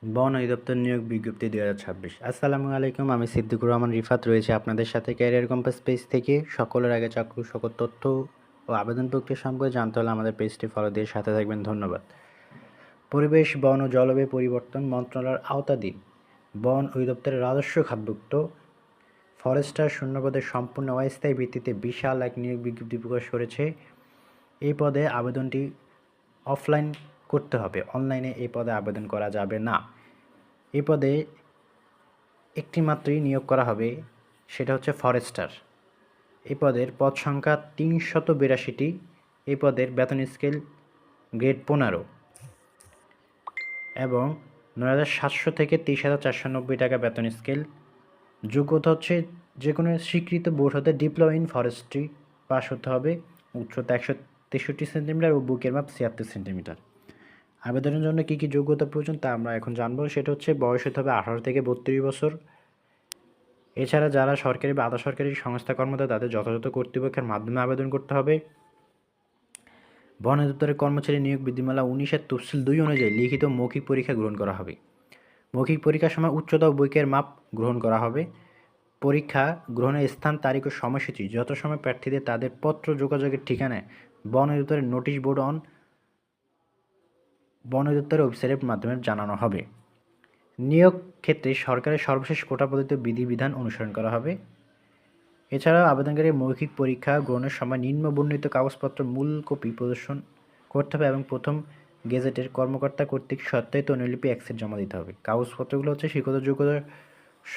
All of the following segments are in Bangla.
বন অধিদপ্তর নিয়োগ বিজ্ঞপ্তি 2026। আসসালামু আলাইকুম, আমি সিদ্দিকুর রহমান রিফাত রয়েছে আপনাদের সাথে ক্যারিয়ার কম্পাস পেজ থেকে। সকলের আগে চাকরি সকল তথ্য ও আবেদন প্রক্রিয়া সম্পর্কে জানতে হলে আমাদের পেজটি ফলো দিয়ে সাথে থাকবেন। ধন্যবাদ। পরিবেশ, বন ও জলবায়ু পরিবর্তন মন্ত্রণালয়ের আওতাধীন বন অধিদপ্তরের রাজস্ব খাতভুক্ত ফরেস্টার শূন্যপদে সম্পূর্ণ অস্থায়ী ভিত্তিতে বিশাল এক নিয়োগ বিজ্ঞপ্তি প্রকাশ করেছে। এই পদে আবেদনটি অফলাইন করতে হবে, অনলাইনে এই পদে আবেদন করা যাবে না। এই পদে একটি মাত্রই নিয়োগ করা হবে, সেটা হচ্ছে ফরেস্টার। এই পদের পদ সংখ্যা 382টি। এই পদের বেতন স্কেল গ্রেড 15 এবং 9,700 থেকে 30,490 টাকা বেতন স্কেল। যোগ্যতা হচ্ছে যে কোনো স্বীকৃত বোর্ড হতে ডিপ্লোমা ইন ফরেস্ট্রি পাস হতে হবে। উচ্চতা 163 সেন্টিমিটার ও বুকের মাপ 76 সেন্টিমিটার। আবেদনের জন্য কী কী যোগ্যতা প্রয়োজন তা আমরা এখন জানবো। সেটা হচ্ছে বয়স হতে হবে 18 থেকে 32 বছর। এছাড়া যারা সরকারি বা আধা সরকারি সংস্থা কর্মরত তাদের যথাযথ কর্তৃপক্ষের মাধ্যমে আবেদন করতে হবে। বন অধিদপ্তরের কর্মচারী নিয়োগ বিধিমালা 19-এর তফসিল 2 অনুযায়ী লিখিত মৌখিক পরীক্ষা গ্রহণ করা হবে। মৌখিক পরীক্ষার সময় উচ্চতা ও বুকের মাপ গ্রহণ করা হবে। পরীক্ষা গ্রহণের স্থান, তারিখ ও সময়সূচি যথাসময়ে প্রার্থীদের তাদের পত্র যোগাযোগের ঠিকানায় বন অধিদপ্তরের নোটিশ বোর্ড অন বন অধিদপ্তরের ওয়েবসাইটের মাধ্যমে জানানো হবে। নিয়োগ ক্ষেত্রে সরকারের সর্বশেষ কোটা পদ্ধতিতে বিধিবিধান অনুসরণ করা হবে। এছাড়াও আবেদনকারীর মৌখিক পরীক্ষা গ্রহণের সময় নিম্ন বর্ণিত কাগজপত্র মূল কপি প্রদর্শন করতে হবে এবং প্রথম গেজেটের কর্মকর্তা কর্তৃক সত্যায়িত অনুলিপি এক্সেট জমা দিতে হবে। কাগজপত্রগুলো হচ্ছে শিক্ষাগত যোগ্যতার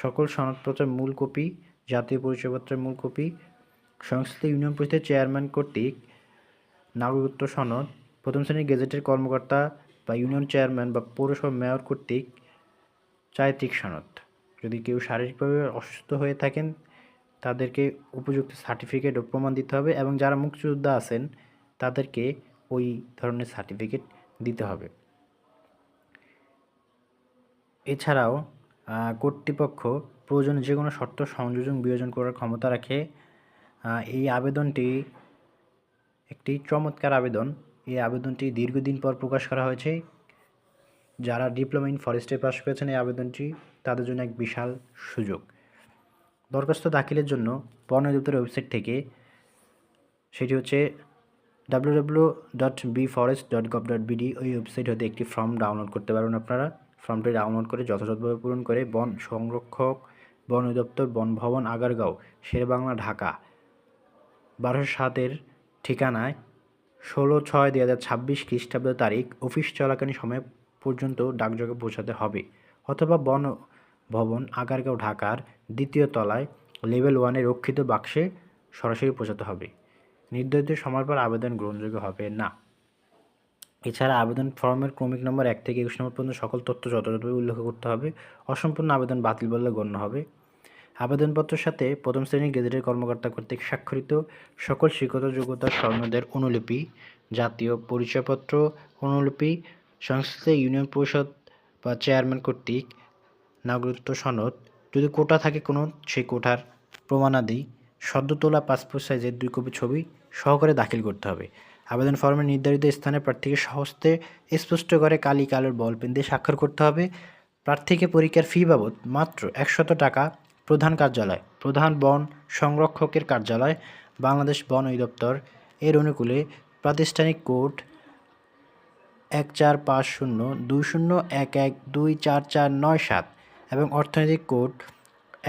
সকল সনদপত্রের মূল কপি, জাতীয় পরিচয়পত্রের মূল কপি, সংশ্লিষ্ট ইউনিয়ন পরিষদের চেয়ারম্যান কর্তৃক নাগরিকত্ব সনদ, প্রথম শ্রেণীর গেজেটের কর্মকর্তা বা ইউনিয়ন চেয়ারম্যান বা পৌরসভা মেয়র কর্তৃক চারিত্রিক সনদ। যদি কেউ শারীরিকভাবে অসুস্থ হয়ে থাকেন তাদেরকে উপযুক্ত সার্টিফিকেট ও প্রমাণ দিতে হবে এবং যারা মুক্তিযোদ্ধা আছেন তাদেরকে ওই ধরনের সার্টিফিকেট দিতে হবে। এছাড়াও কর্তৃপক্ষ প্রয়োজনে যে কোনো শর্ত সংযোজন বিয়োজন করার ক্ষমতা রাখে। এই আবেদনটি একটি চমৎকার আবেদন। এই আবেদনটি দীর্ঘদিন পর প্রকাশ করা হয়েছে। যারা ডিপ্লোমা ইন ফরেস্ট্রি পাস করেছেন এই আবেদনটি তাদের জন্য এক বিশাল সুযোগ। দরখাস্ত দাখিলের জন্য বন অধিদপ্তরের ওয়েবসাইট থেকে, সেটি হচ্ছে www.bforest.gov.bd, ওই ওয়েবসাইট হতে একটি ফর্ম ডাউনলোড করতে পারবেন আপনারা। ফর্মটি ডাউনলোড করে যথাযথভাবে পূরণ করে বন সংরক্ষক, বন অধিদপ্তর, বন ভবন, আগারগাঁও, শেরেবাংলা, ঢাকা 1207-এর ঠিকানায় 16/6/2026 খ্রিস্টাব্দ তারিখ অফিস চলাকালীন সময় পর্যন্ত ডাকযোগে পৌঁছাতে হবে, অথবা বন ভবন, আগারগাঁও, ঢাকার 2য় তলায় লেভেল 1-এ রক্ষিত বাক্সে সরাসরি পৌঁছাতে হবে। নির্ধারিত সময়ের পর আবেদন গ্রহণযোগ্য হবে না। এছাড়া আবেদন ফর্মের ক্রমিক নম্বর 1 থেকে 21 নম্বর পর্যন্ত সকল তথ্য যথাযথভাবে উল্লেখ করতে হবে। অসম্পূর্ণ আবেদন বাতিল বলে গণ্য হবে। আবেদনপত্রের সাথে প্রথম শ্রেণীর গেজেটের কর্মকর্তা কর্তৃক স্বাক্ষরিত সকল শিক্ষাগত যোগ্যতার সনদের অনুলিপি, জাতীয় পরিচয়পত্র অনুলিপি, সংশ্লিষ্ট ইউনিয়ন পরিষদ বা চেয়ারম্যান কর্তৃক নাগরিকত্ব সনদ, যদি কোটা থাকে কোনো সেই কোটার প্রমাণাদি, সদ্য তোলা পাসপোর্ট সাইজের 2 কপি ছবি সহকারে দাখিল করতে হবে। আবেদন ফর্মে নির্ধারিত স্থানে প্রার্থীকে স্বহস্তে স্পষ্ট করে কালি কালোর বলপেন দিয়ে স্বাক্ষর করতে হবে। প্রার্থীকে পরীক্ষার ফি বাবদ মাত্র 100 টাকা প্রধান কার্যালয়, প্রধান বন সংরক্ষকের কার্যালয়, বাংলাদেশ বন অধিদপ্তর এর অনুকূলে প্রাতিষ্ঠানিক কোড 14502011244497 এবং অর্থনৈতিক কোড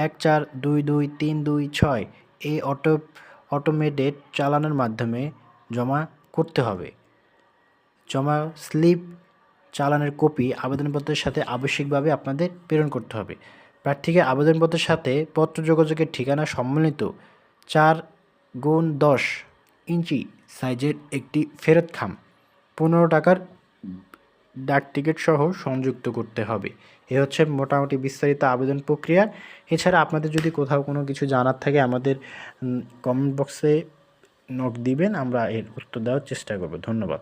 14223226 এই অটোমেটেড চালানের মাধ্যমে জমা করতে হবে। জমা স্লিপ, চালানের কপি আবেদনপত্রের সাথে আবশ্যিকভাবে আপনাদের প্রেরণ করতে হবে। প্রার্থীকে আবেদনপত্রের সাথে পত্র যোগাযোগের ঠিকানা সম্বলিত 4x10 ইঞ্চি সাইজের একটি ফেরত খাম 15 টাকার ডাক টিকিট সহ সংযুক্ত করতে হবে। এ হচ্ছে মোটামুটি বিস্তারিত আবেদন প্রক্রিয়া। এছাড়া আপনাদের যদি কোথাও কোনো কিছু জানার থাকে আমাদের কমেন্ট বক্সে নক দিবেন, আমরা এর উত্তর দেওয়ার চেষ্টা করব। ধন্যবাদ।